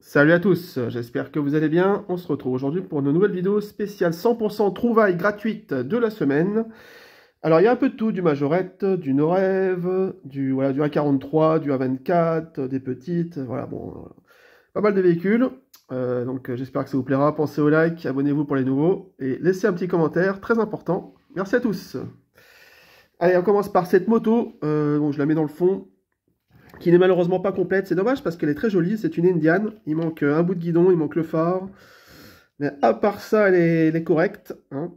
Salut à tous, j'espère que vous allez bien. On se retrouve aujourd'hui pour une nouvelle vidéo spéciale 100% trouvailles gratuites de la semaine. Alors il y a un peu de tout, du Majorette, du No-Rêve, du A43, du A24, des petites, voilà, bon, pas mal de véhicules. Donc j'espère que ça vous plaira. Pensez au like, abonnez-vous pour les nouveaux et laissez un petit commentaire, très important. Merci à tous. Allez, on commence par cette moto, donc je la mets dans le fond, qui n'est malheureusement pas complète. C'est dommage parce qu'elle est très jolie, c'est une Indian. Il manque un bout de guidon, il manque le phare. Mais à part ça, elle est correcte. Hein.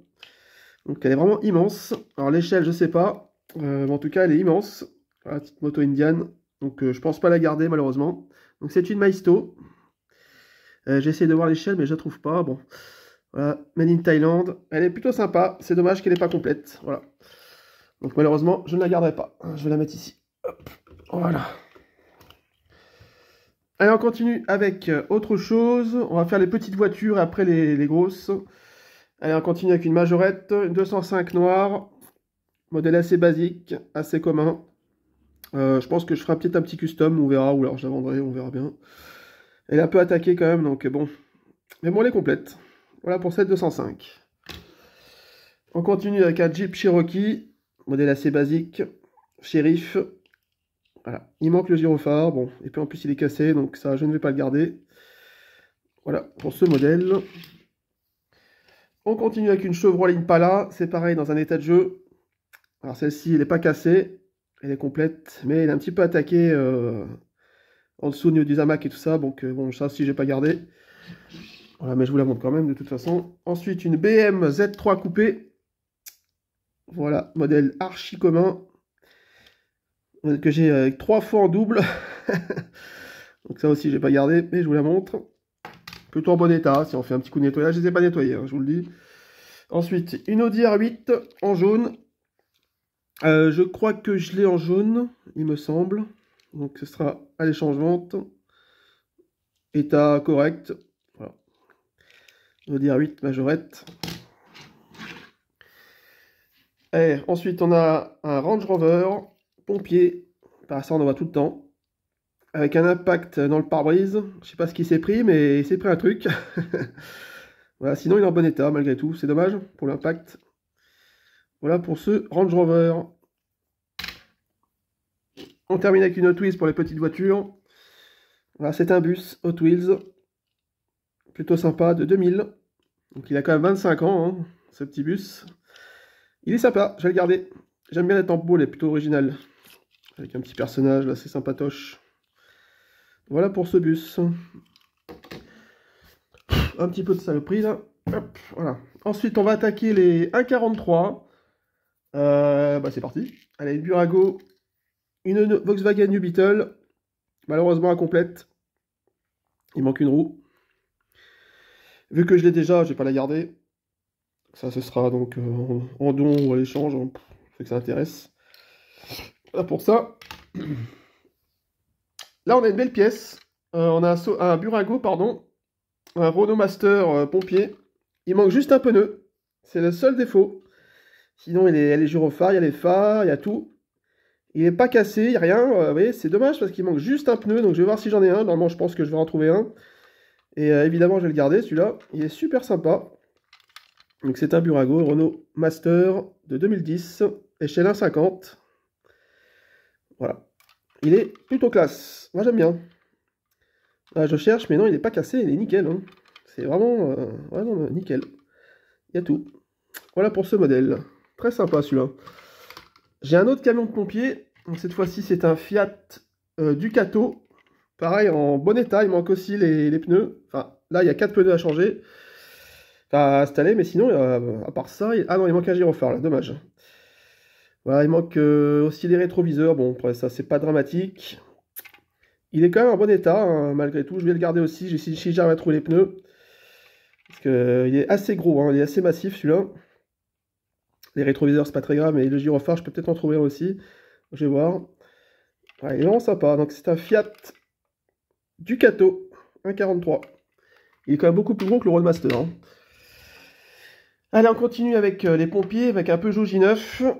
Donc elle est vraiment immense. Alors l'échelle, je sais pas. Mais en tout cas, elle est immense. Voilà, petite moto Indian. Donc je pense pas la garder malheureusement. Donc c'est une Maisto. J'essaie de voir l'échelle, mais je la trouve pas. Bon, voilà, made in Thailand. Elle est plutôt sympa. C'est dommage qu'elle n'est pas complète. Voilà. Donc malheureusement, je ne la garderai pas. Je vais la mettre ici. Hop. Voilà. Allez, on continue avec autre chose. On va faire les petites voitures et après les grosses. Allez, on continue avec une Majorette, une 205 noire. Modèle assez basique, assez commun. Je pense que je ferai peut-être un petit custom, on verra. Ou alors je la vendrai, on verra bien. Elle est un peu attaquée quand même, donc bon. Mais bon, elle est complète. Voilà pour cette 205. On continue avec un Jeep Cherokee. Modèle assez basique. Shérif. Voilà, il manque le gyrophare, bon, et puis en plus il est cassé, donc ça, je ne vais pas le garder. Voilà, pour ce modèle. On continue avec une Chevrolet Impala, c'est pareil, dans un état de jeu. Alors celle-ci, elle n'est pas cassée, elle est complète, mais elle est un petit peu attaquée en dessous au niveau du zamac et tout ça, donc bon, ça aussi, je n'ai pas gardé. Voilà, mais je vous la montre quand même, de toute façon. Ensuite, une BM Z3 coupée. Voilà, modèle archi commun. Que j'ai avec 3 fois en double. Donc ça aussi, j'ai pas gardé, mais je vous la montre. Plutôt en bon état, si on fait un petit coup de nettoyage, je les ai pas nettoyés, hein, je vous le dis. Ensuite, une Audi R8 en jaune. Je crois que je l'ai en jaune, il me semble. Donc ce sera à l'échange-vente. État correct. Voilà. Audi R8 Majorette. Et ensuite, on a un Range Rover pompier. Par ça, on en voit tout le temps. Avec un impact dans le pare-brise. Je sais pas ce qu'il s'est pris, mais il s'est pris un truc. Voilà, sinon il est en bon état malgré tout. C'est dommage pour l'impact. Voilà pour ce Range Rover. On termine avec une Hot Wheels pour les petites voitures. Voilà, c'est un bus Hot Wheels. Plutôt sympa, de 2000. Donc il a quand même 25 ans, hein, ce petit bus. Il est sympa, je vais le garder. J'aime bien la tempo, elle est plutôt originale. Avec un petit personnage, là, c'est sympatoche. Voilà pour ce bus. Un petit peu de saloperie, là. Hop, voilà. Ensuite, on va attaquer les 1,43. C'est parti. Allez, une Burago. Une Volkswagen New Beetle. Malheureusement incomplète. Il manque une roue. Vu que je l'ai déjà, je vais pas la garder. Ça, ce sera donc en don ou à l'échange. Fait que ça intéresse. Voilà pour ça. Là, on a une belle pièce. On a un Burago, pardon. Un Renault Master pompier. Il manque juste un pneu. C'est le seul défaut. Sinon, il y a les gyrophares, il y a les phares, il y a tout. Il n'est pas cassé, il n'y a rien. Vous voyez, c'est dommage parce qu'il manque juste un pneu. Donc, je vais voir si j'en ai un. Normalement, je pense que je vais en trouver un. Et évidemment, je vais le garder, celui-là. Il est super sympa. Donc, c'est un Burago Renault Master de 2010. Échelle 1,50. Voilà. Il est plutôt classe. Moi, j'aime bien. Ah, je cherche, mais non, il n'est pas cassé. Il est nickel. Hein. C'est vraiment, vraiment nickel. Il y a tout. Voilà pour ce modèle. Très sympa, celui-là. J'ai un autre camion de pompier. Donc, cette fois-ci, c'est un Fiat Ducato. Pareil, en bon état. Il manque aussi les pneus. Enfin, là, il y a 4 pneus à changer. À installer, mais sinon, à part ça... Ah non, il manque un gyrophare, là. Dommage. Voilà, il manque aussi les rétroviseurs. Bon, après, ça, c'est pas dramatique. Il est quand même en bon état, hein, malgré tout. Je vais le garder aussi, si j'arrive à trouver les pneus. Parce qu'il est assez gros, hein, il est assez massif, celui-là. Les rétroviseurs, c'est pas très grave, mais le gyrophare, je peux peut-être en trouver un aussi. Je vais voir. Ouais, il est vraiment sympa. Donc, c'est un Fiat Ducato 1,43. Il est quand même beaucoup plus gros que le Roadmaster. Hein. Allez, on continue avec les pompiers, avec un Peugeot J9.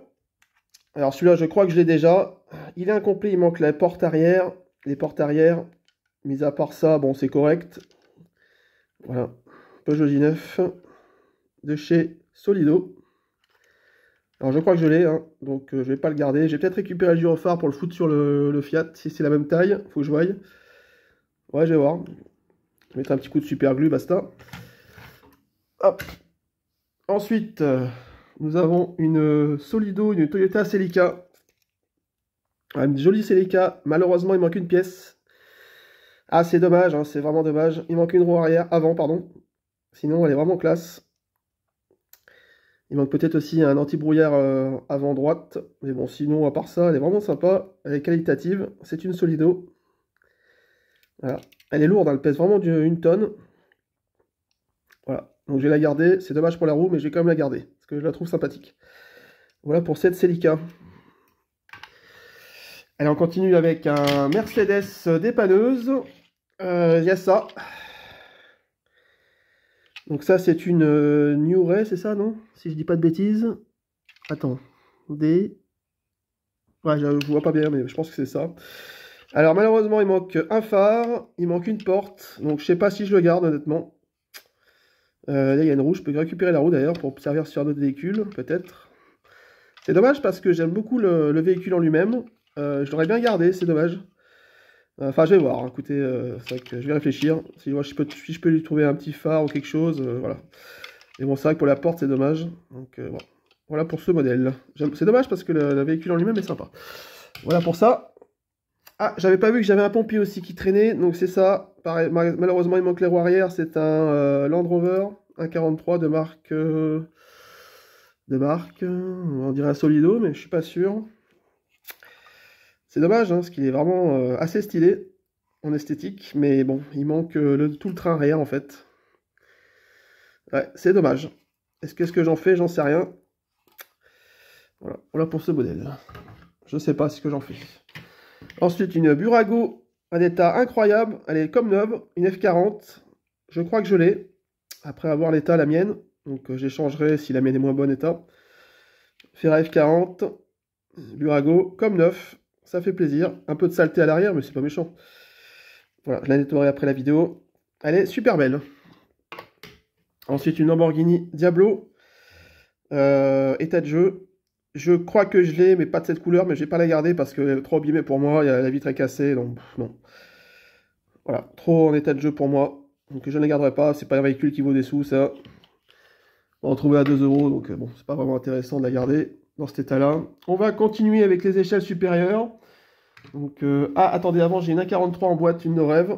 Alors, celui-là, je crois que je l'ai déjà. Il est incomplet, il manque la porte arrière. Les portes arrière. Mis à part ça, bon, c'est correct. Voilà, Peugeot J9 de chez Solido. Alors je crois que je l'ai, hein, donc je vais pas le garder. J'ai peut-être récupéré le gyrophare pour le foutre sur le Fiat, si c'est la même taille, faut que je voie. Ouais, je vais voir. Je vais mettre un petit coup de super glue, basta. Hop. Ensuite, nous avons une Solido, une Toyota Celica. Une jolie Celica. Malheureusement, il manque une pièce. Ah, c'est dommage, hein, c'est vraiment dommage. Il manque une roue arrière, avant, pardon. Sinon, elle est vraiment classe. Il manque peut-être aussi un anti-brouillard avant droite. Mais bon, sinon, à part ça, elle est vraiment sympa. Elle est qualitative. C'est une Solido. Voilà. Elle est lourde, hein, elle pèse vraiment une tonne. Voilà. Donc je vais la garder. C'est dommage pour la roue, mais je vais quand même la garder. Parce que je la trouve sympathique. Voilà pour cette Celica. Allez, on continue avec un Mercedes dépanneuse. Il y a ça. Donc ça, c'est une New Ray, c'est ça, non? Si je dis pas de bêtises. Attends. Ouais, je vois pas bien, mais je pense que c'est ça. Alors, malheureusement, il manque un phare. Il manque une porte. Donc, je sais pas si je le garde, honnêtement. Là, il y a une roue. Je peux récupérer la roue, d'ailleurs, pour servir sur un autre véhicule, peut-être. C'est dommage, parce que j'aime beaucoup le véhicule en lui-même. Je l'aurais bien gardé, c'est dommage. Enfin, je vais voir. Hein. Écoutez, c'est vrai que je vais réfléchir. Si je peux lui trouver un petit phare ou quelque chose, voilà. Et bon, c'est vrai que pour la porte, c'est dommage. Donc, voilà pour ce modèle. C'est dommage parce que le véhicule en lui-même est sympa. Voilà pour ça. Ah, j'avais pas vu que j'avais un pompier aussi qui traînait. Donc, c'est ça. Pareil, malheureusement, il manque les roues arrière. C'est un Land Rover 1.43 de marque... on dirait un Solido, mais je suis pas sûr. C'est dommage, hein, parce qu'il est vraiment assez stylé en esthétique, mais bon, il manque tout le train arrière en fait. Ouais, c'est dommage. Qu'est-ce que j'en fais? J'en sais rien. Voilà, voilà pour ce modèle. Je sais pas ce que j'en fais. Ensuite, une Burago, un état incroyable. Elle est comme neuve, une F40. Je crois que je l'ai. Après avoir l'état, la mienne. Donc j'échangerai si la mienne est moins bon état. Ferra F40. Burago, comme neuf. Ça fait plaisir. Un peu de saleté à l'arrière, mais c'est pas méchant. Voilà, je la nettoierai après la vidéo. Elle est super belle. Ensuite, une Lamborghini Diablo. État de jeu. Je crois que je l'ai, mais pas de cette couleur, mais je vais pas la garder parce qu'elle est trop abîmée pour moi. La vitre est cassée, donc non. Voilà, trop en état de jeu pour moi. Donc je ne la garderai pas. C'est pas un véhicule qui vaut des sous, ça. On va en trouver à 2 euros, donc bon, c'est pas vraiment intéressant de la garder dans cet état-là. On va continuer avec les échelles supérieures. Donc, ah, attendez, avant, j'ai une 1.43 en boîte, une de rêve.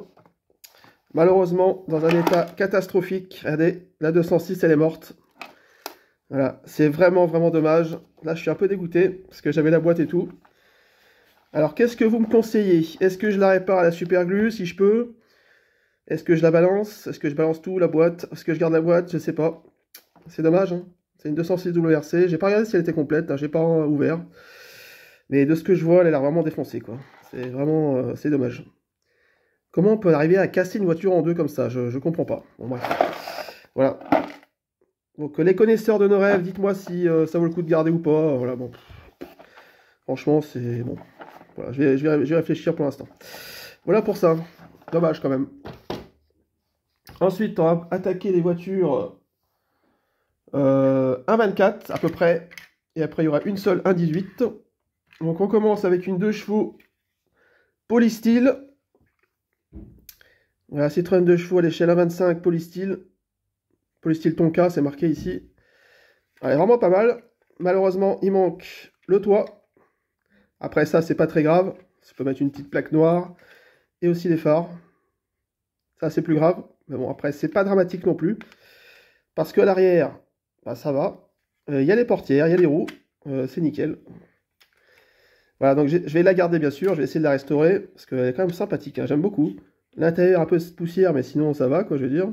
Malheureusement, dans un état catastrophique. Regardez, la 206, elle est morte. Voilà, c'est vraiment, vraiment dommage. Là, je suis un peu dégoûté, parce que j'avais la boîte et tout. Alors, qu'est-ce que vous me conseillez? Est-ce que je la répare à la super glue, si je peux? Est-ce que je la balance? Est-ce que je balance tout, la boîte? Est-ce que je garde la boîte? Je sais pas. C'est dommage, hein. C'est une 206 WRC. J'ai pas regardé si elle était complète, hein. J'ai pas ouvert. Mais de ce que je vois, elle a l'air vraiment défoncée, quoi. C'est vraiment... c'est dommage. Comment on peut arriver à casser une voiture en deux comme ça? Je comprends pas. Bon, bref. Voilà. Donc, les connaisseurs de nos rêves, dites-moi si ça vaut le coup de garder ou pas. Voilà, bon. Franchement, c'est... Bon. Voilà, je vais réfléchir pour l'instant. Voilà pour ça. Dommage, quand même. Ensuite, on va attaquer les voitures 1.24, à peu près. Et après, il y aura une seule 1.18. Donc, on commence avec une 2 chevaux polystyle. Voilà, Citroën 2 chevaux à l'échelle 1.25 polystyle. Polystyle Tonka, c'est marqué ici. Elle est vraiment pas mal. Malheureusement, il manque le toit. Après ça, c'est pas très grave. Ça peut mettre une petite plaque noire. Et aussi les phares. Ça, c'est plus grave. Mais bon, après, c'est pas dramatique non plus. Parce qu'à l'arrière, bah, ça va. Il y a les portières, il y a les roues. C'est nickel. Voilà, donc je vais la garder, bien sûr. Je vais essayer de la restaurer. Parce qu'elle est quand même sympathique. Hein, j'aime beaucoup. L'intérieur, un peu de poussière, mais sinon, ça va, quoi, je veux dire.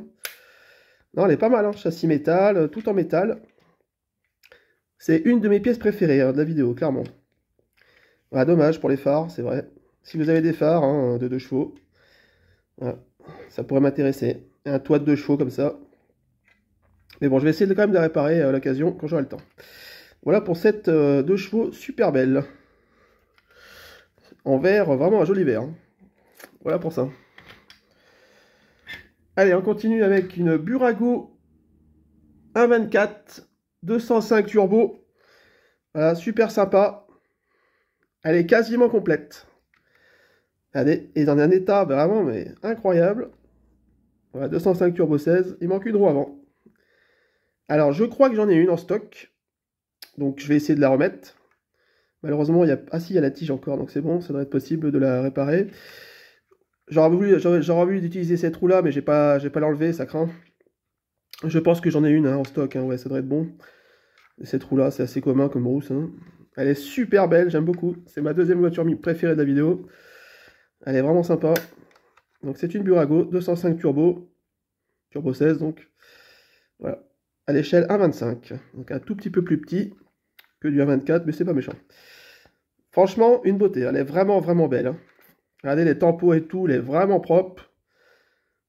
Non, elle est pas mal, hein. Châssis métal, tout en métal. C'est une de mes pièces préférées de la vidéo, clairement. Voilà, dommage pour les phares, c'est vrai. Si vous avez des phares hein, de 2 chevaux, voilà, ça pourrait m'intéresser. Un toit de 2 chevaux comme ça. Mais bon, je vais essayer quand même de la réparer à l'occasion quand j'aurai le temps. Voilà pour cette 2 chevaux super belle. En vert, vraiment un joli vert. Hein. Voilà pour ça. Allez, on continue avec une Burago 1.24 205 turbo. Voilà, super sympa. Elle est quasiment complète. Elle est dans un état vraiment mais incroyable. Voilà, 205 turbo 16. Il manque une roue avant. Alors, je crois que j'en ai une en stock. Donc, je vais essayer de la remettre. Malheureusement, il y a... Ah si, il y a la tige encore, donc c'est bon. Ça devrait être possible de la réparer. J'aurais voulu d'utiliser cette roue-là, mais j'ai pas l'enlever, ça craint. Je pense que j'en ai une en stock, hein. Ouais, ça devrait être bon. Et cette roue-là, c'est assez commun comme rousse. Hein. Elle est super belle, j'aime beaucoup. C'est ma deuxième voiture préférée de la vidéo. Elle est vraiment sympa. Donc c'est une Burago 205 turbo. Turbo 16 donc. Voilà. À l'échelle 1.25. Donc un tout petit peu plus petit que du 1.24, mais c'est pas méchant. Franchement, une beauté. Elle est vraiment, vraiment belle. Hein. Regardez les tampons et tout, elle est vraiment propre.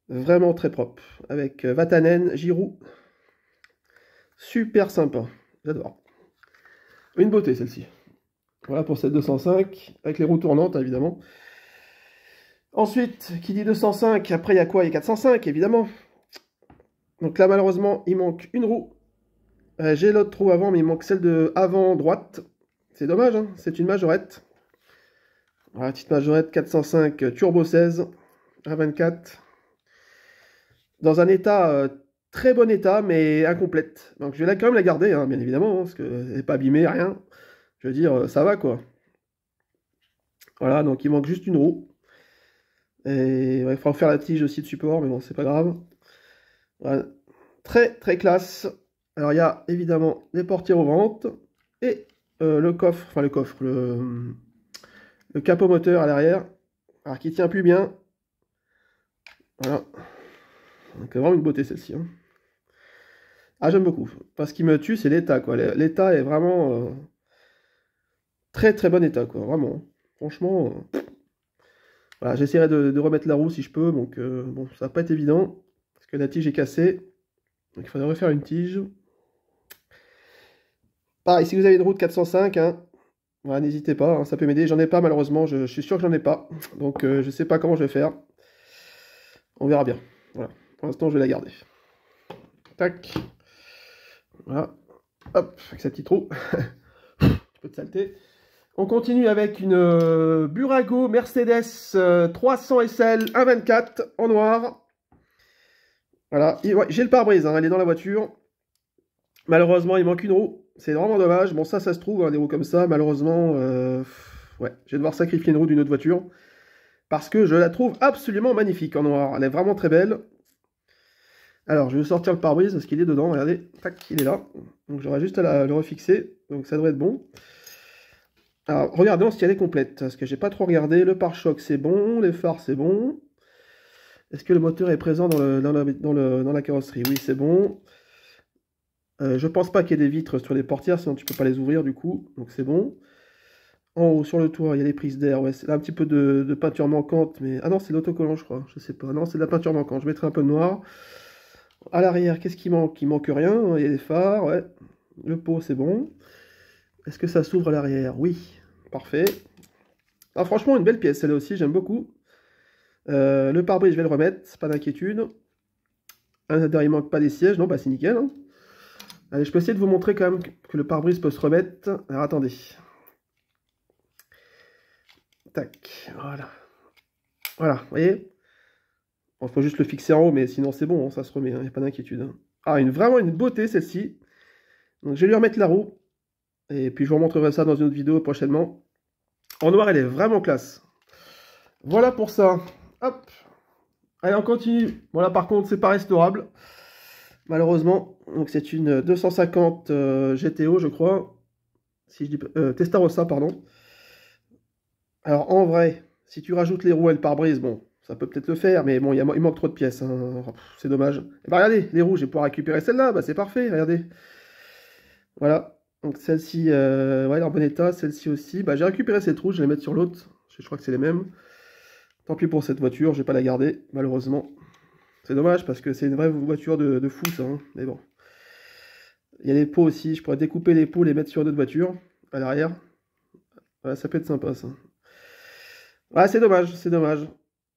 Vraiment très propre. Avec Vatanen, Giroud. Super sympa. J'adore. Une beauté celle-ci. Voilà pour cette 205. Avec les roues tournantes, évidemment. Ensuite, qui dit 205, après il y a quoi? Il y a 405, évidemment. Donc là, malheureusement, il manque une roue. J'ai l'autre roue avant, mais il manque celle de avant droite. C'est dommage, hein, c'est une majorette. Voilà, petite majorette 405 Turbo 16 à 24. Dans un état, très bon état, mais incomplète. Donc je vais quand même la garder, hein, bien évidemment, hein, parce qu'elle n'est pas abîmée, rien. Je veux dire, ça va, quoi. Voilà, donc il manque juste une roue. Et ouais, il faudra faire la tige aussi de support, mais bon, c'est pas grave. Voilà. Très, très classe. Alors, il y a évidemment les portières aux ventes et le coffre, enfin le coffre, le capot moteur à l'arrière, alors qui tient plus bien. Voilà. Donc, vraiment une beauté celle-ci. Hein. Ah, j'aime beaucoup. Parce qu'il me tue, c'est l'état, quoi. L'état est vraiment très, très bon état, quoi. Vraiment. Franchement, voilà, j'essaierai de remettre la roue si je peux. Donc, bon, ça va pas être évident. Parce que la tige est cassée. Donc, il faudrait refaire une tige. Pareil, si vous avez une roue de 405, hein, voilà, n'hésitez pas, hein, ça peut m'aider. J'en ai pas malheureusement, je suis sûr que j'en ai pas. Donc je sais pas comment je vais faire. On verra bien. Voilà. Pour l'instant, je vais la garder. Tac. Voilà. Hop, avec sa petite roue. Un peu de saleté. On continue avec une Burago Mercedes 300 SL 1.24 en noir. Voilà. Ouais, j'ai le pare-brise, hein, elle est dans la voiture. Malheureusement, il manque une roue. C'est vraiment dommage. Bon, ça se trouve, hein, des roues comme ça. Malheureusement, ouais, je vais devoir sacrifier une roue d'une autre voiture. Parce que je la trouve absolument magnifique en noir. Elle est vraiment très belle. Alors, je vais sortir le pare-brise parce qu'il est dedans. Regardez, tac, il est là. Donc, j'aurai juste à le refixer. Donc, ça devrait être bon. Alors, regardons si elle est complète. Parce que j'ai pas trop regardé. Le pare-choc, c'est bon. Les phares, c'est bon. Est-ce que le moteur est présent dans la carrosserie? Oui, c'est bon. Je pense pas qu'il y ait des vitres sur les portières, sinon tu peux pas les ouvrir du coup, donc c'est bon. En haut, sur le toit, il y a les prises d'air, ouais, c'est là un petit peu de peinture manquante, mais... Ah non, c'est l'autocollant, je crois, je sais pas. Non, c'est de la peinture manquante, je mettrai un peu de noir. À l'arrière, qu'est-ce qui manque? Il manque rien, il y a les phares, ouais. Le pot, c'est bon. Est-ce que ça s'ouvre à l'arrière? Oui, parfait. Ah, franchement, une belle pièce, celle-là aussi, j'aime beaucoup. Le pare-brise, je vais le remettre, pas d'inquiétude. À l'intérieur, il manque pas des sièges, non, bah c'est nickel, hein. Allez, je peux essayer de vous montrer quand même que le pare-brise peut se remettre. Alors, attendez. Tac, voilà. Voilà, vous voyez? Il faut juste le fixer en haut, mais sinon c'est bon, hein, ça se remet, il n'y a pas d'inquiétude. Hein. Ah, vraiment une beauté celle-ci. Donc je vais lui remettre la roue. Et puis je vous remontrerai ça dans une autre vidéo prochainement. En noir, elle est vraiment classe. Voilà pour ça. Hop. Allez, on continue. Bon là par contre, c'est pas restaurable. Malheureusement, donc c'est une 250 GTO, je crois. Si je dis Testarossa, pardon. Alors en vrai, si tu rajoutes les roues et le pare-brise, bon, ça peut peut-être le faire, mais bon, il manque trop de pièces. Hein. C'est dommage. Et bah regardez, les roues, je vais pouvoir récupérer celle-là, bah c'est parfait, regardez. Voilà. Donc celle-ci, ouais, elle est en bon état. Celle-ci aussi. Bah j'ai récupéré cette roue, je vais la mettre sur l'autre. Je crois que c'est les mêmes. Tant pis pour cette voiture, je vais pas la garder, malheureusement. C'est dommage parce que c'est une vraie voiture de fou, ça. Hein. Mais bon. Il y a les pots aussi. Je pourrais découper les pots, les mettre sur une autre voiture, à l'arrière. Ouais, ça peut être sympa, ça. Ouais, c'est dommage, c'est dommage.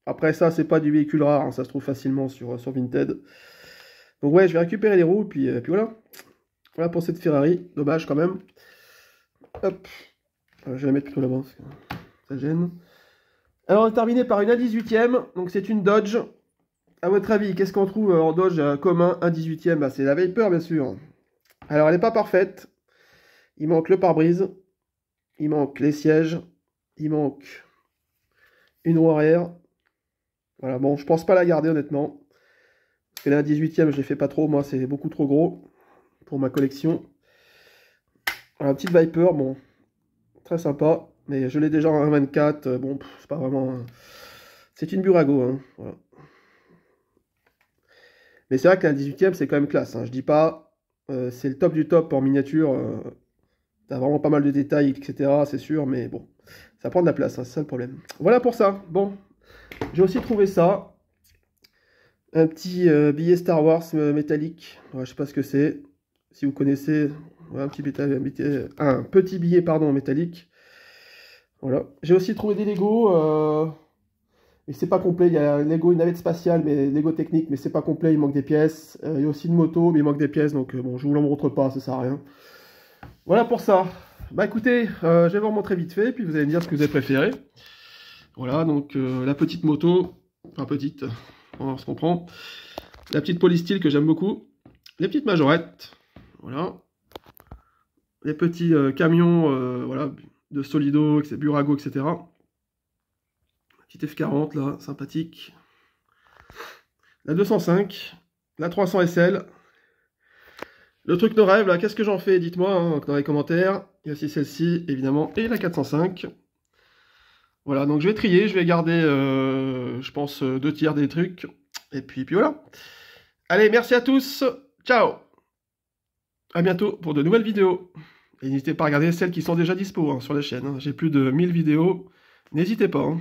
Après ça, c'est pas du véhicule rare, hein, ça se trouve facilement sur Vinted. Donc ouais, je vais récupérer les roues, puis voilà. Voilà pour cette Ferrari, dommage quand même. Hop, je vais la mettre plutôt là-bas, parce que ça gêne. Alors on est terminé par une 1/18e, donc c'est une Dodge. À votre avis, qu'est-ce qu'on trouve en Dodge commun 1/18e? Bah, c'est la Viper, bien sûr. Alors elle n'est pas parfaite. Il manque le pare-brise. Il manque les sièges. Il manque une roue arrière. Voilà, bon, je pense pas la garder honnêtement. Parce que la 1/18e, je les fais pas trop. Moi, c'est beaucoup trop gros pour ma collection. Alors, la petite Viper, bon, très sympa. Mais je l'ai déjà en 1/24. Bon, c'est pas vraiment... C'est une Burago, hein, voilà. Mais c'est vrai que la 18e, c'est quand même classe, hein. Je dis pas, c'est le top du top en miniature. T'as vraiment pas mal de détails, etc. C'est sûr, mais bon, ça prend de la place, hein, c'est ça le problème. Voilà pour ça. Bon, j'ai aussi trouvé ça. Un petit billet Star Wars métallique. Ouais, je sais pas ce que c'est. Si vous connaissez, voilà, un petit billet pardon, métallique. Voilà. J'ai aussi trouvé des Lego. Et c'est pas complet, il y a Lego, une navette spatiale, mais Lego technique, mais c'est pas complet, il manque des pièces. Il y a aussi une moto, mais il manque des pièces, donc bon, je vous l'en montre pas, ça sert à rien. Voilà pour ça. Bah écoutez, je vais vous remontrer vite fait, puis vous allez me dire ce que vous avez préféré. Voilà, donc la petite moto, enfin petite, on se comprend. La petite polystyle que j'aime beaucoup. Les petites majorettes, voilà. Les petits camions, voilà, de Solido, Burago, etc. Petite F40 là, sympathique. La 205, la 300 SL. Le truc de rêve là, qu'est-ce que j'en fais? Dites-moi hein, dans les commentaires. Il y a aussi celle-ci évidemment et la 405. Voilà, donc je vais trier, je vais garder, je pense, 2/3 des trucs. Et puis voilà. Allez, merci à tous. Ciao. À bientôt pour de nouvelles vidéos. Et n'hésitez pas à regarder celles qui sont déjà dispo hein, sur la chaîne. Hein. J'ai plus de 1000 vidéos. N'hésitez pas. Hein.